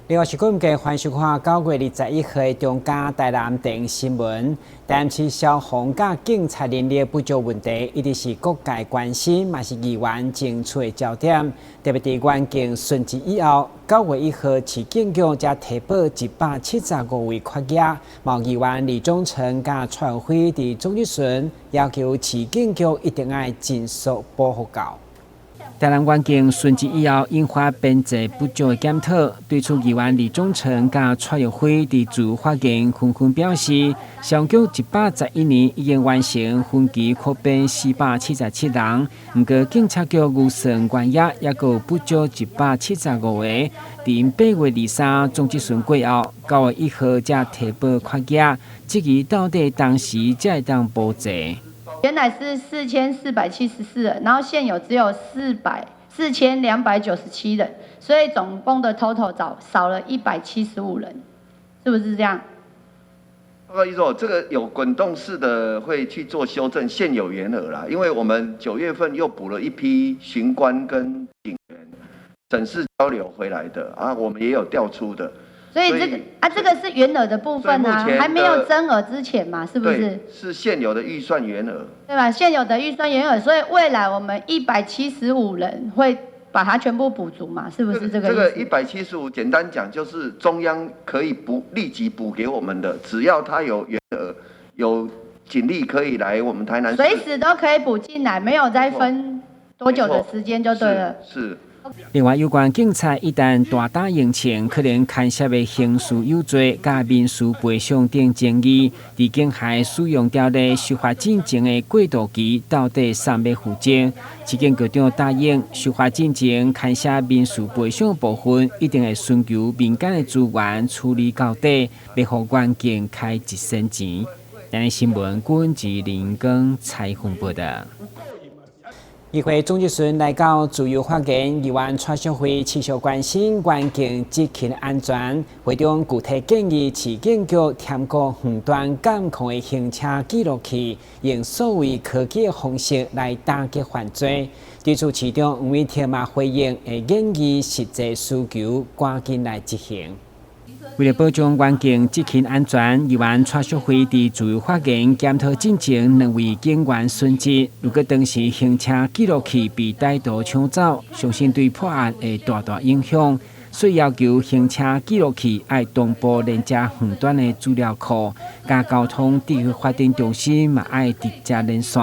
另外是国民家欢喜看9月21号的中嘉台南电新闻，台南市消防甲警察人力不足问题，一直是各界关心，嘛是议员争取的焦点。特别伫县境顺治以后，9月1号市警局才提报175位缺额，毛议员李宗成甲蔡永辉伫总日巡要求市警局一定要尽速保护到。台南县境顺治以后，引发编制不足的检讨。对此，议员李宗成甲蔡玉辉伫自发言纷纷表示，消防局111年已经完成分期扩编477人，不过警察局预算原额也有不足175个。伫因8月23总集训过后，9月1号才提报缺额，这个到底当时才会当补齐？原来是4474人，然后现有只有4297人，所以总共的 total 少了175人，是不是这样？报告一说，这个有滚动式的会去做修正现有员额啦，因为我们9月份又补了一批巡官跟警员审视交流回来的啊，我们也有调出的。所以这个是原额的部分啊，还没有增额之前嘛，是不是？是现有的预算原额，对吧？现有的预算原额，所以未来我们175人会把它全部补足嘛，是不是这个意思？这个175，简单讲就是中央可以立即补给我们的，只要它有原额，有警力可以来我们台南市，随时都可以补进来，没有再分多久的时间就对了。是。另外，有关警察一旦大打疫情，可能牵涉的刑事有罪、甲民事赔偿等争议，伫警械使用条例司法进程的过渡期，到底谁要负责？市警局长答应，司法进程牵涉民事赔偿的部分，一定会寻求民间的资源处理到底，要互县警开一身钱。台湾新闻管制林光采访报道。议会总集训来到自由发言，议员蔡秀慧持续关心环境执勤安全，会中具体建议市警局添购远端监控的行车记录器，用所谓科技的方式来打击犯罪。对此，市长黄伟天嘛回应，会建议实际需求赶紧来执行。为了保障环境执勤安全，议员蔡淑慧伫自由发言检讨进程2位警员殉职。如果当时行车记录器被歹徒抢走，相信对破案会大大影响，所以要求行车记录器要同步连接远端的资料库，加交通地区法定中心嘛要直接连线，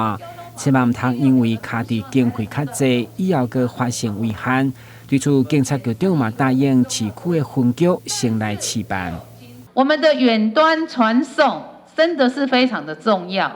千万唔通因为卡伫经费较济，以后佮发生危险。对此，警察局长嘛答应市区的分局先来试办。我们的远端传送真的是非常的重要。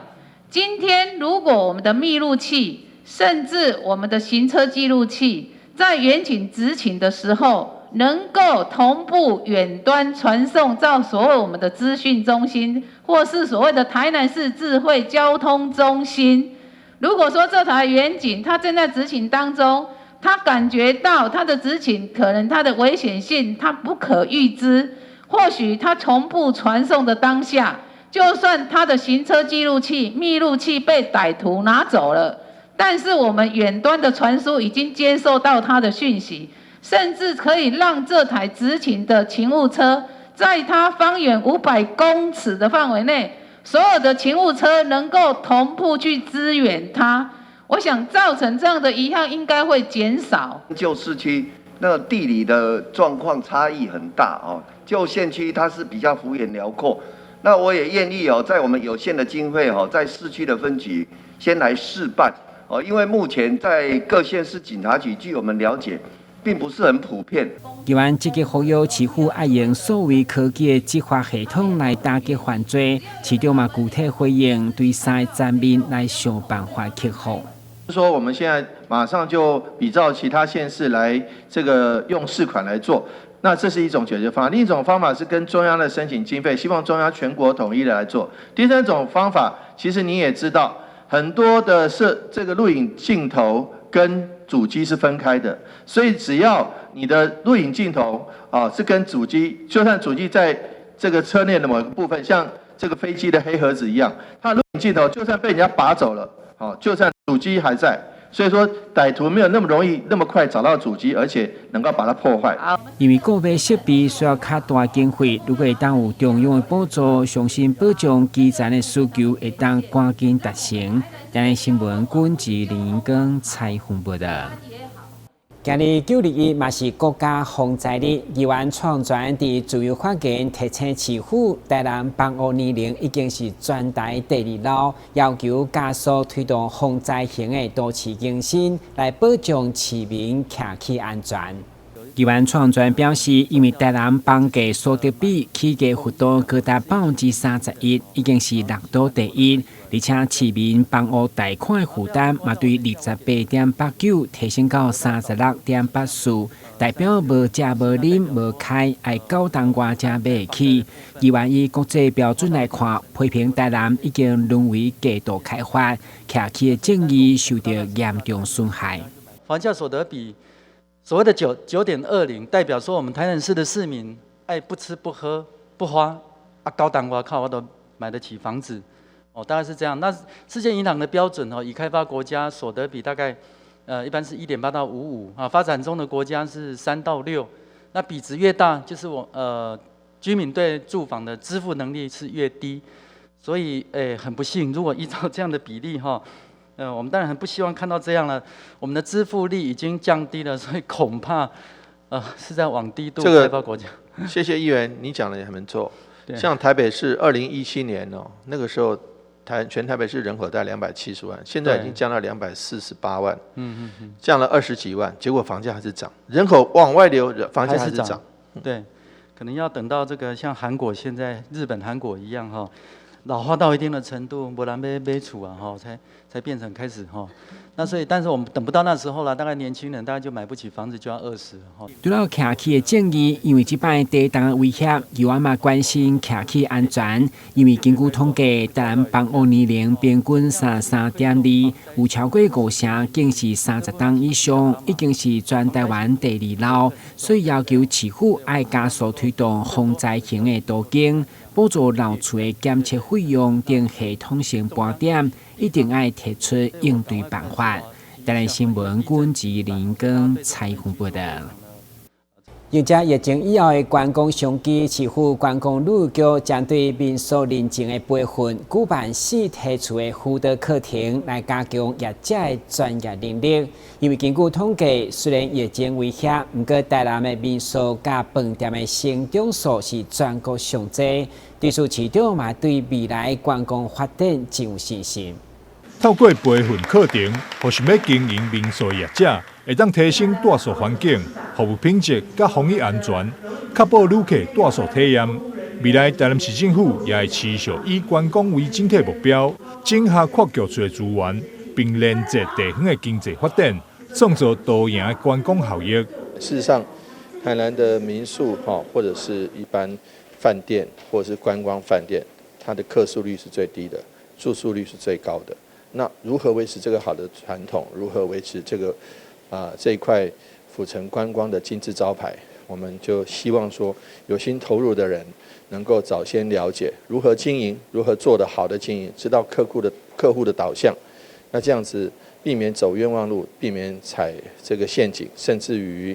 今天如果我们的密录器，甚至我们的行车记录器，在远景执勤的时候，能够同步远端传送到所谓我们的资讯中心，或是所谓的台南市智慧交通中心。如果说这台远景它正在执勤当中，他感觉到他的执勤可能他的危险性他不可预知，或许他同步传送的当下，就算他的行车记录器、密录器被歹徒拿走了，但是我们远端的传输已经接受到他的讯息，甚至可以让这台执勤的勤务车在它方圆500公尺的范围内，所有的勤务车能够同步去支援它。我想造成这样的遗憾应该会减少。旧市区那个地理的状况差异很大哦，旧县区它是比较幅员辽阔。那我也愿意哦，在我们有限的经费哦，在市区的分局先来试办哦，因为目前在各县市警察局，据我们了解，并不是很普遍。议员积极呼吁市府爱用所谓科技的执法系统来打击犯罪，市长嘛具体回应对3个层面来想办法克服。说我们现在马上就比照其他县市来这个用市款来做，那这是一种解决方法。另一种方法是跟中央的申请经费，希望中央全国统一的来做。第三种方法，其实你也知道，很多的这个录影镜头跟主机是分开的，所以只要你的录影镜头是跟主机，就算主机在这个车内的某个部分，像这个飞机的黑盒子一样，它的录影镜头就算被人家拔走了。就算主机还在，所以说歹徒没有那么容易、那么快找到主机，而且能够把它破坏。因为个别设备需要较大经费，如果会当有中央的补助，相信保障基层的需求会当赶紧达成。今日新闻军自林光采访报道。今日921嘛是国家防灾日，议员创全伫自由发言提醒市府，台南帮屋201已经是全台第2老，要求加速推动防灾型的都市更新，来保障市民徛起安全。议员创全表示，因为台南房价所得比起价幅度高达31%，已经是6都第1，而且市民房屋贷款的负担嘛对28.89提升到36.84，代表无食无啉无开，爱9档外才买得起。议员以国际标准来看，批评台南已经沦为过度开发，徛起的正义受到严重损害。房价所得比。所谓的9.20，代表说我们台南市的市民爱不吃不喝不花高档我靠我都买得起房子，大概是这样。那世界银行的标准已开发国家所得比大概一般是1.8到55发展中的国家是3到6，那比值越大，就是居民对住房的支付能力是越低，所以很不幸，如果依照这样的比例我们当然很不希望看到这样了。我们的支付力已经降低了，所以恐怕是在往低度开发国家。谢谢议员，你讲的也很没错。像台北市2017年那个时候全台北市人口大概270万，现在已经降到248万，降了20几万，结果房价还是涨，人口往外流，房价还是涨。对，可能要等到这个像韩国现在日本韩国一样老化到一定的程度，不然买厝才变成开始那所以，但是我们等不到那时候了，大概年轻人大概就买不起房子，就要饿死了除了徛起的正义，因为这摆地动的威胁，议员嘛关心徛起安全。因为根据统计，台南房屋年龄平均33.2，有超过5成，竟是30档以上，已经是全台湾第2老，所以要求市府爱加速推动防灾型的都更。补助老厝的检测费用等系统性盘点，一定要提出应对办法。台南新闻军自林光采访报道。迎接疫情以后的观光商机，市府观光旅游局针对民宿认证的培训，举办4提出的辅导课程，来加强业者的专业能力。因为根据统计，虽然疫情威胁，不过台南的民宿甲饭店的成长数是全国上济。对此，市长嘛对未来观光发展真有信心。透过培训课程，或是要经营民宿业者，会当提升住宿环境、服务品质甲防疫安全，确保旅客住宿体验。未来台南市政府也会持续以观光为整体目标，整合扩局处的资源，并连接地方的经济发展，创造多赢的观光效益。事实上，台南的民宿或者是一般饭店或者是观光饭店，它的客诉率是最低的，住宿率是最高的。那如何维持这个好的传统？如何维持这个这一块府城观光的金字招牌？我们就希望说，有心投入的人能够早先了解如何经营，如何做得好的经营，知道客户的导向。那这样子避免走冤枉路，避免踩这个陷阱，甚至于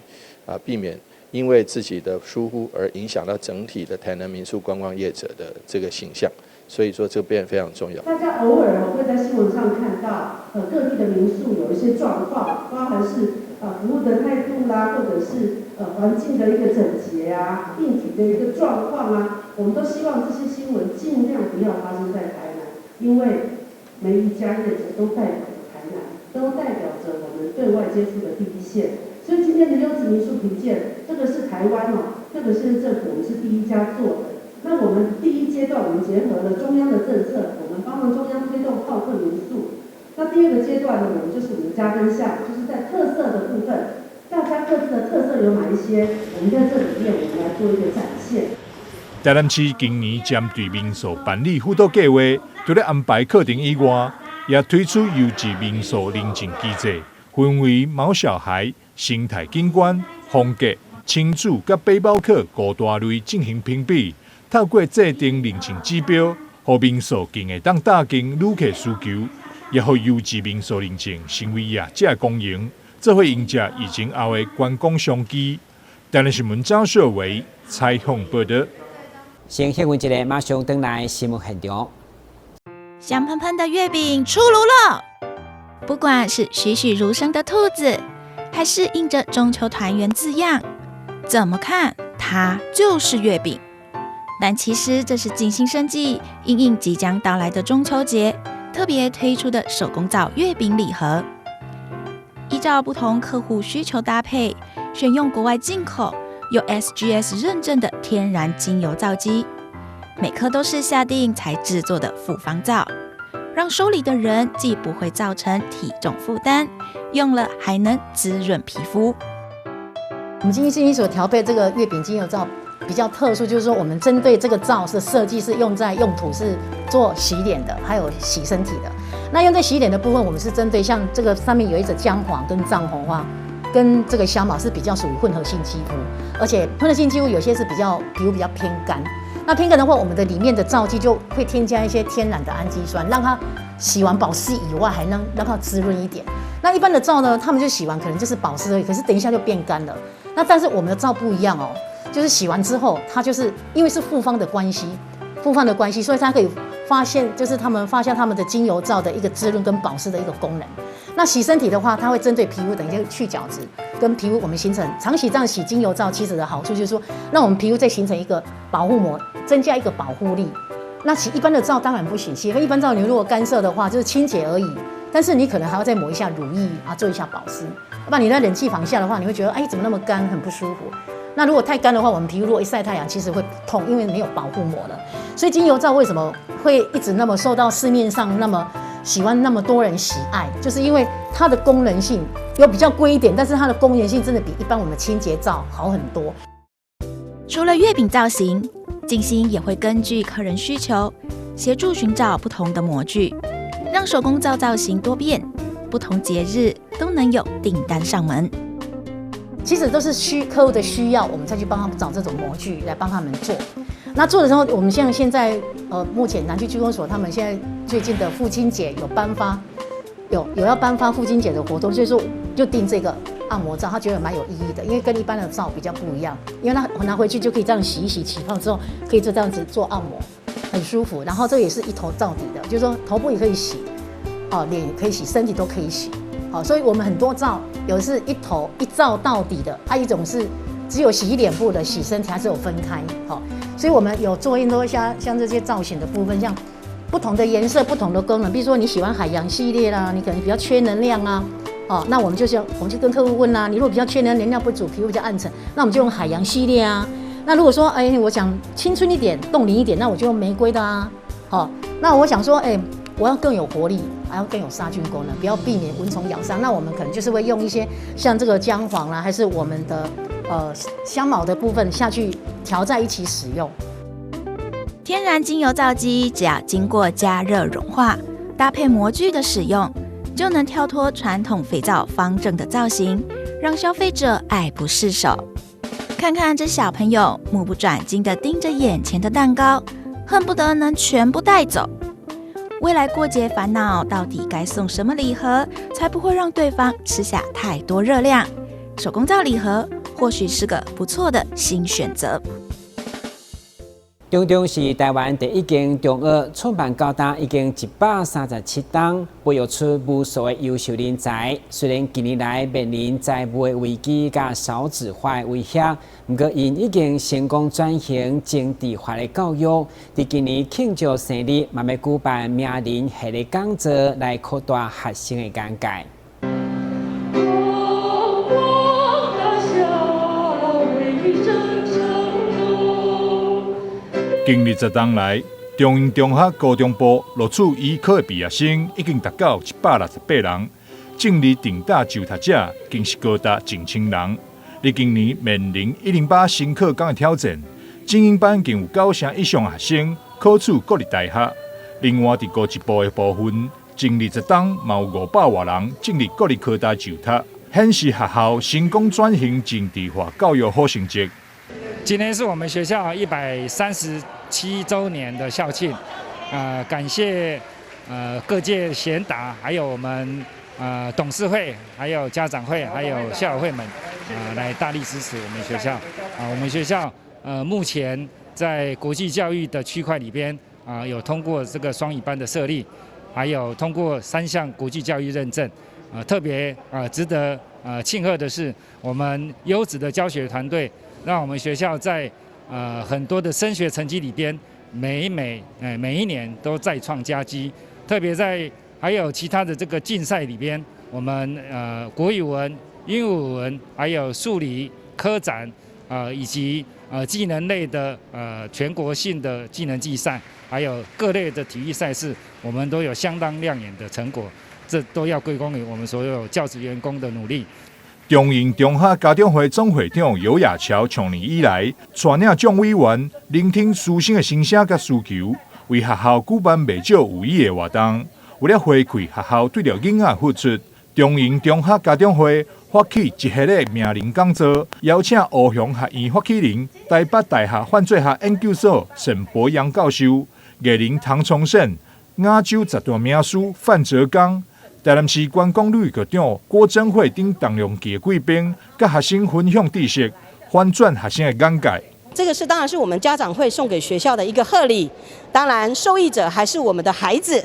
避免因为自己的疏忽而影响到整体的台南民宿观光业者的这个形象。所以说这边非常重要。大家偶尔会在新闻上看到，各地的民宿有一些状况，包含是服务的态度啦，或者是环境的一个整洁啊、硬体的一个状况啊，我们都希望这些新闻尽量不要发生在台南，因为每一家业者都代表着台南，都代表着我们对外接触的第一线。所以今天的优质民宿评鉴，这个是台湾这个是政府我们是第一家做的。那我们第一阶段，我们结合了中央的政策，我们帮忙中央推动好客民宿。那第2个阶段呢，我们就是我们的加分项，就是在特色的部分，大家各自的特色有哪一些，我们在这里面我们来做一个展现。台南市今年针对民宿办理辅导计划，除了安排课程以外，也推出优质民宿认证机制，分为毛小孩、生态景观、风格、亲子甲背包客5大类进行评比。透过制定认证指标，让民宿更会当答应旅客需求，也予优质民宿认证，成为业者公营，这会迎接疫情后的观光商机。台南新闻张硕维采访报道。先休息一下，马上回来新闻现场。香喷喷的月饼出炉了，不管是栩栩如生的兔子，还是印着中秋团圆字样，怎么看它就是月饼。但其实这是尽心生计，因应即将到来的中秋节，特别推出的手工皂月饼礼盒。依照不同客户需求搭配，选用国外进口有 SGS 认证的天然精油皂基，每颗都是下定才制作的复方皂，让收礼的人既不会造成体重负担，用了还能滋润皮肤。我们精心所调配这个月饼精油皂比较特殊，就是说我们针对这个皂的设计是用途是做洗脸的，还有洗身体的。那用在洗脸的部分，我们是针对像这个上面有一种姜黄跟藏红花，跟这个香茅是比较属于混合性肌肤，而且混合性肌肤有些是皮肤比较偏干。那偏干的话，我们的里面的皂基就会添加一些天然的氨基酸，让它洗完保湿以外，还能让它滋润一点。那一般的皂呢，他们就洗完可能就是保湿而已，可是等一下就变干了。那但是我们的皂不一样哦，就是洗完之后，它就是因为是复方的关系，所以它可以发现他们的精油皂的一个滋润跟保湿的一个功能。那洗身体的话，它会针对皮肤等一下去角质，跟皮肤我们形成长期这样洗精油皂，其实的好处就是说，让我们皮肤再形成一个保护膜，增加一个保护力。那洗一般的皂当然不行，洗一般皂你如果干涉的话，就是清洁而已，但是你可能还要再抹一下乳液啊，做一下保湿。要不然你在冷气房下的话，你会觉得怎么那么干，很不舒服。那如果太干的话，我们皮肤如果一晒太阳，其实会痛，因为没有保护膜了。所以精油皂为什么会一直那么受到市面上喜欢那么多人喜爱，就是因为它的功能性有比较贵一点，但是它的功能性真的比一般我们清洁皂好很多。除了月饼造型，静心也会根据客人需求，协助寻找不同的模具，让手工皂造型多变，不同节日都能有订单上门。其实都是客户的需要，我们再去帮他们找这种模具来帮他们做。那做的时候，我们像现在目前南区区公所他们现在最近的父亲节有要颁发父亲节的活动，所以说就订这个按摩皂，他觉得蛮有意义的，因为跟一般的皂比较不一样，因为他拿回去就可以这样洗一洗，起泡之后可以就这样子做按摩，很舒服。然后这也是一头皂底的，就是说头部也可以洗，脸也可以洗，身体都可以洗。好，所以我们很多皂有的是一皂到底的，一种是只有洗脸部的，洗身体还是有分开。好，所以我们有做很多像这些造型的部分，像不同的颜色、不同的功能，比如说你喜欢海洋系列啦，你可能比较缺能量啊，那我们就跟客户问啦，你如果比较缺能量不足，皮肤比较暗沉，那我们就用海洋系列啊。那如果说我想青春一点、冻龄一点，那我就用玫瑰的啊。好，那我想说我要更有活力，还要更有杀菌功能，不要避免蚊虫咬伤。那我们可能就是会用一些像这个姜黄啦，还是我们的香茅的部分下去调在一起使用。天然精油皂基只要经过加热融化，搭配模具的使用，就能跳脱传统肥皂方正的造型，让消费者爱不释手。看看这小朋友目不转睛地盯着眼前的蛋糕，恨不得能全部带走。未来过节烦恼到底该送什么礼盒，才不会让对方吃下太多热量？手工皂礼盒或许是个不错的新选择。中中是台湾第一间中学，创办高达已经137档，培育出无数的优秀人才。虽然近年来面临财务的危机甲少子化的威胁，不过因已经成功转型精致化的教育。伫今年庆祝生日，嘛要举办名人系列讲座，来扩大学生的眼界。近20年来，中英中学高中部录取医科的毕业生已经达到168人，正日顶大就读者更是高达1000人。你今年面临108新课纲的挑战，精英班更有9成以上的学生考取国立大学。另外，伫高职部的部分，正20年嘛有500多人进入国立科大就读，显示学校成功转型精致化教育好成绩。今天是我们学校137周年的校庆，感谢各界贤达，还有我们董事会，还有家长会，还有校友会们来大力支持我们学校。我们学校目前在国际教育的区块里边有通过这个双语班的设立，还有通过3项国际教育认证。特别值得庆贺的是，我们优质的教学团队，让我们学校在很多的升学成绩里边，每一年都再创佳绩。特别在还有其他的这个竞赛里边，我们国语文、英语文，还有数理、科展以及技能类的全国性的技能竞赛，还有各类的体育赛事，我们都有相当亮眼的成果。这都要归功于我们所有教职员工的努力。中营中学家长会总会长尤亚乔从年以来，带领众委员聆听师生的心声和需求，为学校举办未少有意义的活动，为了回馈学校对着囡仔付出。中营中学家长会发起一系列名人讲座，邀请乌熊学院发起人、台北大学犯罪学研究所沈博阳教授、艺人唐崇盛、亚洲10大名师范泽刚。台南市观光旅局长郭珍惠等重量级贵宾，甲学生分享知识，翻转学生的眼界。这个当然是我们家长会送给学校的一个贺礼，当然受益者还是我们的孩子，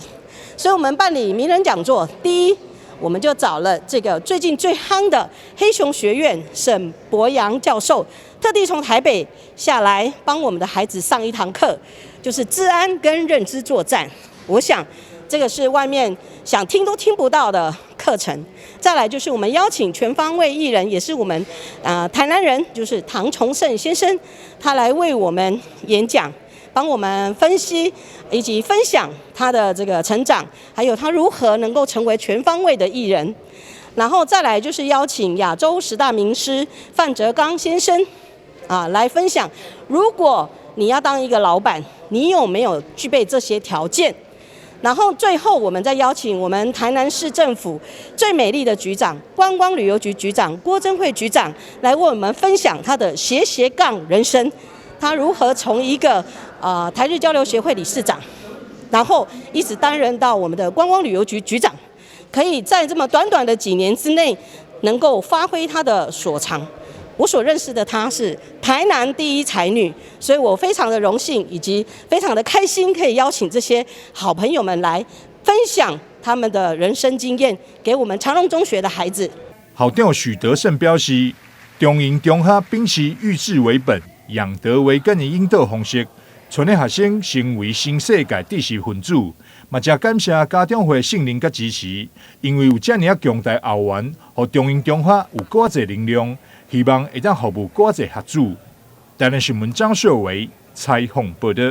所以我们办理名人讲座。第一，我们就找了这个最近最夯的黑熊学院沈博阳教授，特地从台北下来帮我们的孩子上一堂课，就是治安跟认知作战。我想这个是外面想听都听不到的课程。再来就是我们邀请全方位艺人，也是我们台南人，就是唐崇盛先生，他来为我们演讲，帮我们分析以及分享他的这个成长，还有他如何能够成为全方位的艺人。然后再来就是邀请亚洲10大名师范泽刚先生来分享，如果你要当一个老板，你有没有具备这些条件？然后最后我们再邀请我们台南市政府最美丽的局长、观光旅游局局长郭珍惠局长来为我们分享他的斜杠人生，他如何从一个台日交流协会理事长，然后一直担任到我们的观光旅游局局长，可以在这么短短的几年之内能够发挥他的所长。我所认识的她是台南第一才女，所以我非常的荣幸以及非常的开心，可以邀请这些好朋友们来分享他们的人生经验给我们长荣中学的孩子。校长许德胜表示，中营中学秉持育智为本、养德为根的引导方式，带领学生成为新世界知识分子。嘛，也感谢家长会信任和支持，因为有这么强大后援，让中营中学有更多能量。希望会当服务更多学子。台南新闻张秀维采访报道。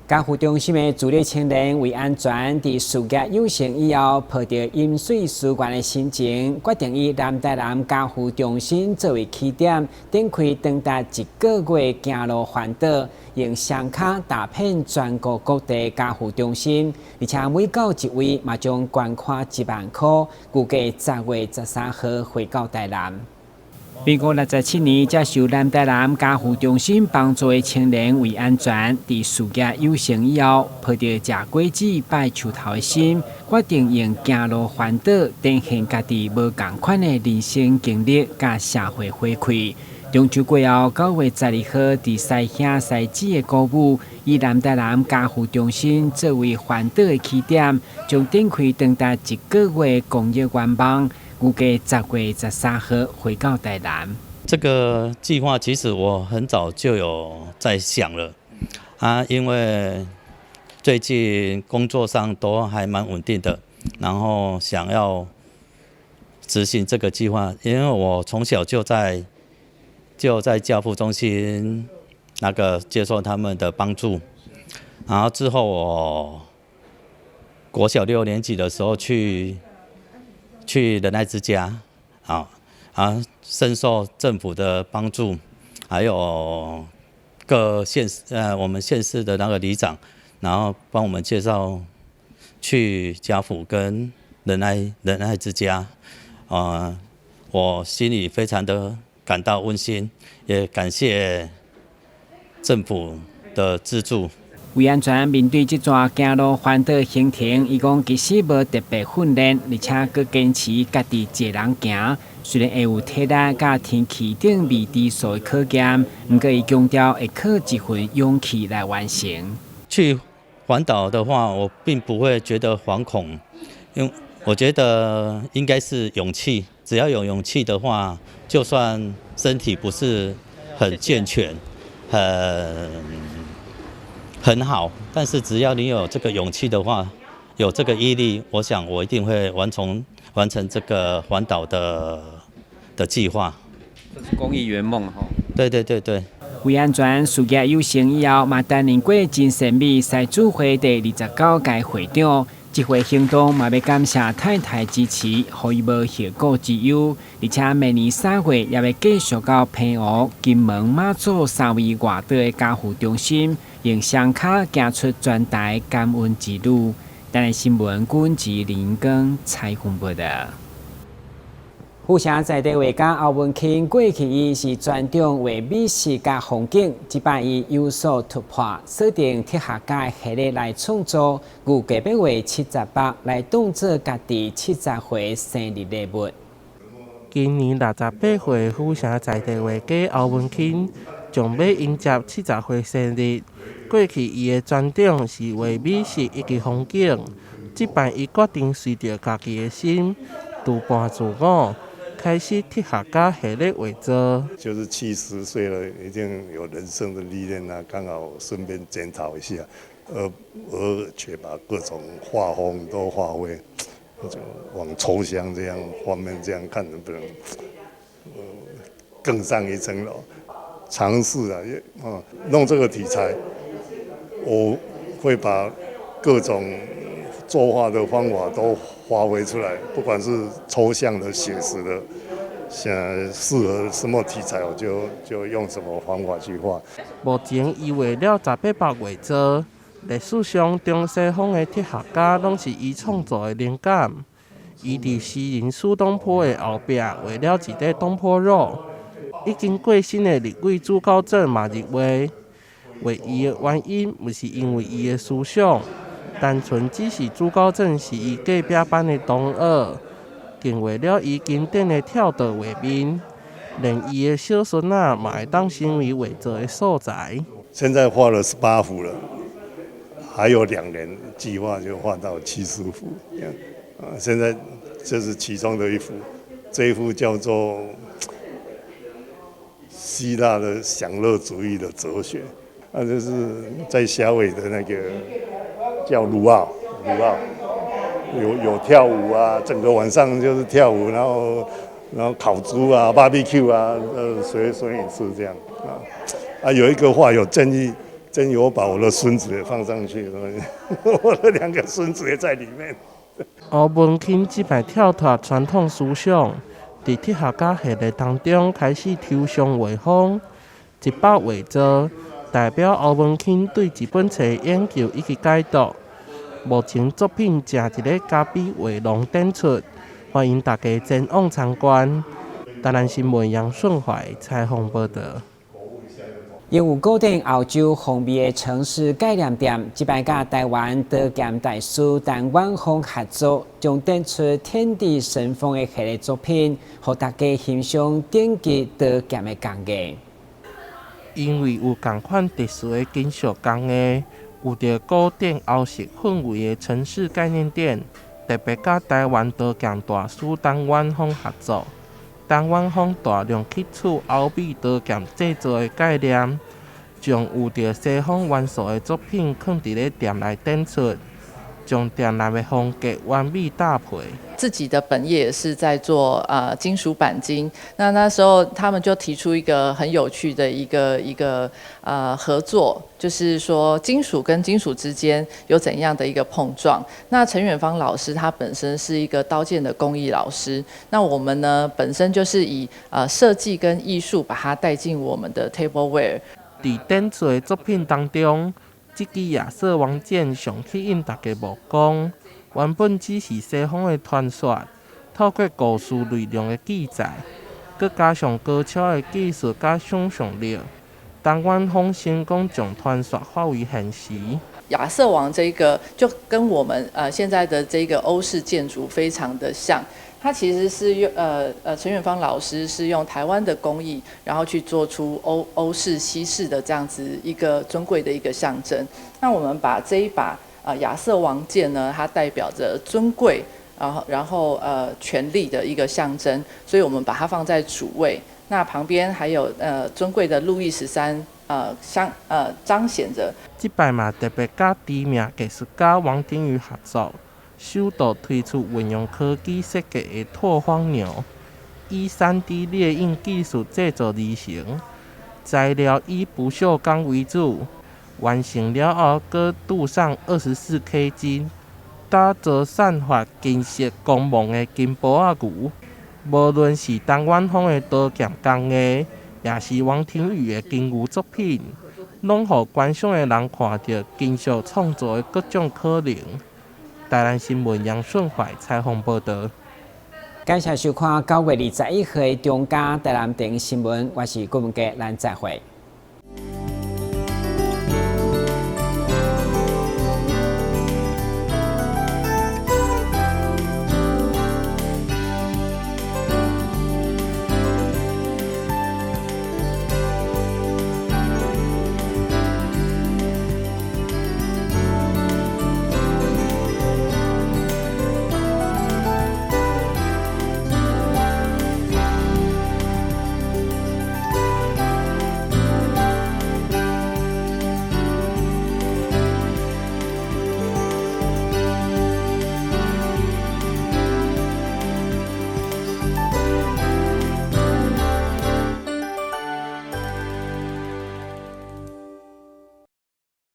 嘉福中心的助理青年为安全伫事业有成以后，抱着饮水思源的心情，决定以南台南嘉福中心作为起点，展开长达1个月行路环岛，用双脚踏遍全国各地嘉福中心，而且每到一位嘛将捐款1万块，预计10月13号回到台南。民国67年，接受南台南嘉福中心帮助的青年为安全，伫事业有成以后，抱着吃果子、拜树头的心，决定用行路环岛，展现家己无同款的人生经历，甲社会回馈。中秋过后，9月12号，伫师兄师姊的鼓舞，以南台南嘉福中心作为环岛的起点，将展开长达1个月公益愿望。预计10月13号回到台南。这个计划其实我很早就有在想了因为最近工作上都还蛮稳定的，然后想要执行这个计划，因为我从小就在教辅中心那个接受他们的帮助，然后之后我国小6年级的时候去仁爱之家深受政府的帮助，还有各县我们县市的那个里长，然后帮我们介绍去家福跟仁爱之家，我心里非常的感到温馨，也感谢政府的资助。为安全面对这桩行路环岛行程，伊讲其实无特别训练，而且佮坚持家己一个人行。虽然会有体力甲天气顶未知数的考验，不过伊强调会靠一份勇气来完成。去环岛的话，我并不会觉得惶恐，因为我觉得应该是勇气。只要有勇气的话，就算身体不是很健全，很好，但是只要你有这个勇气的话，有这个毅力，我想我一定会完成这个环岛的计划。这是公益圆梦吼。对对对对。为安全事业有成以后，嘛担任过真善美赛主会第29届会长。这回行动嘛要感谢太太支持，予伊无后顾之忧。而且明年3月也要继续到澎湖、金门、马祖3位外岛的家扶中心，用双脚行出全台感恩之路。台南新闻军志林根采访报道。富城在地画家欧文钦过去伊是专长画美食甲风景，即摆伊有所突破，锁定铁学家的系列来创作，预计要画70来当作家己70岁生日礼物。今年68岁富城在地画家欧文钦将要迎接70岁生日。过去伊的专长是画美食以及风景，即摆伊决定随着家己的心，独搬自我。开始铁学家系列画作，就是70岁了，已经有人生的历练啊，刚好顺便检讨一下，而且把各种画风都发挥，就往抽象这样方面这样看能不能更上一层楼，尝试弄这个题材，我会把各种作画的方法都发挥出来，不管是抽象的、写实的，想适合什么题材，我就用什么方法去画。目前伊画了18幅画作，历史上中西方的铁学家拢是伊创作的灵感。伊伫诗人苏东坡的后壁画了一块东坡肉，已经过身的立委朱高正嘛认为，画伊的原因不是因为伊的思想。单纯只是朱高正是伊隔壁班的同学，更为了伊经典的跳岛画面，连伊的小孙仔嘛会当成为画作的素材。现在画了18幅了，还有2年计划就画到70幅。现在这是其中的一幅，这一幅叫做希腊的享乐主义的哲学，就是在夏威夷的那个。叫卢奥，有跳舞啊，整个晚上就是跳舞，然后烤猪啊 ，barbecue 啊，随你吃这样啊。有一个话有争议，我把我的孙子也放上去，我的2个孙子也在里面。欧文钦即摆跳脱传统思想，伫铁学家系列当中开始抽象画风，100画作。代表欧文钦对一本册研究以及解读，目前作品正一个加比画廊展出，欢迎大家前往参观。台南新闻杨顺怀采访报道。因有固定澳洲风味的城市概念店，即摆甲台湾刀剑大师陈婉峰合作，将展出天地神风的系列作品，让大家欣赏顶级刀剑的工艺。因为有同款特殊的金属工艺，有着古典欧式氛围的城市概念店，特别甲台湾刀剑大师陈婉峰合作。陈婉峰大量吸取欧美刀剑制作的概念，将有着西方元素的作品放伫咧店内展出，将店内的风格完美搭配。自己的本业也是在做金属钣金，那时候他们就提出一个很有趣的一个合作，就是说金属跟金属之间有怎样的一个碰撞。那陈远芳老师他本身是一个刀剑的工艺老师，那我们呢本身就是以设计跟艺术把它带进我们的 tableware。伫展出的作品当中，这支亚瑟王剑上吸引大家目光。原本只是西方的传说，透过故事内容的记载，佮加上高超的技术甲想象力，台湾风成功将传说化为现实。亚瑟王这个就跟我们现在的这个欧式建筑非常的像。它其实是用陈远芳老师是用台湾的工艺，然后去做出欧式西式的这样子一个尊贵的一个象征。那我们把这一把亚瑟王剑呢，它代表着尊贵，然后权力的一个象征，所以我们把它放在主位。那旁边还有尊贵的路易13彰显着。这摆嘛特别甲知名艺术家王定宇合作。首度推出运用科技设计的拓荒牛，以 3D 列印技术制作而成，材料以不锈钢为主，完成了后，搁镀上24K 金，打造散发金色光芒的金箔仔牛。无论是台湾风的刀剑工艺，也是王庭宇的金牛作品，拢互观赏的人看到金属创作的各种可能。台南新闻杨顺怀采访报道。感谢收看9月21号的中嘉台南电视新闻，我是郭文杰，咱再会。